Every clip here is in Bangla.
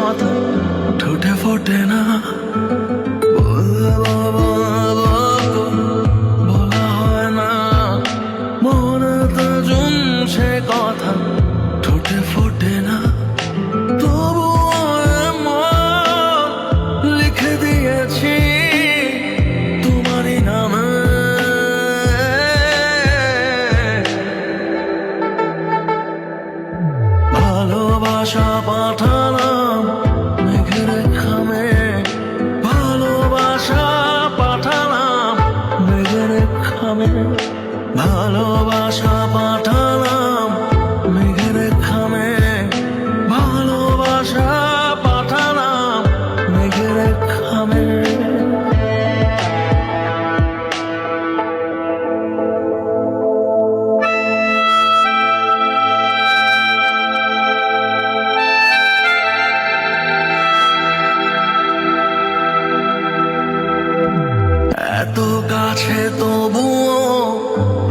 কথা ঠোঁটে ফোটে না, বলা হয় না, মনেতে জমছে কথা ঠোঁটে ফোটে না। তবুও এমন লিখে দিয়েছি তোমারই নামে। ভালোবাসা পাঠালাম মেঘের খামে, ভালোবাসা পাঠালাম মেঘের খামে, ভালোবাসা পাঠালাম মেঘের খামে, ভালোবাসা পাঠালাম মেঘের খামে। এত কাছে তবুও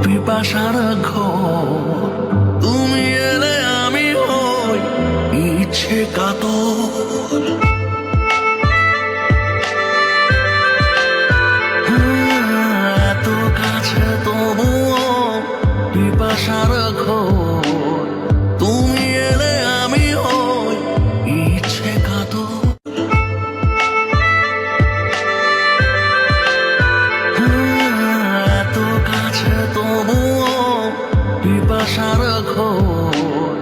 পিপাসার ঘোর, তুমি এলে আমি হই ইচ্ছে কাতর। এত কাছে তবুও পিপাসার ঘোর, তুমি এলে আমি হই ইচ্ছে কাতর। এত কাছে তবুও পিপাসার ঘোর,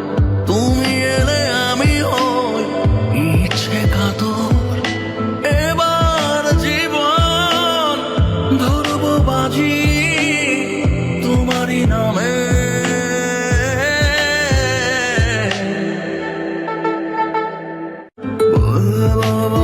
তুমি এলে আমি হই ইচ্ছে কাতর। এবার জীবন ধরবো বাজি তোমারই নামে। বলবো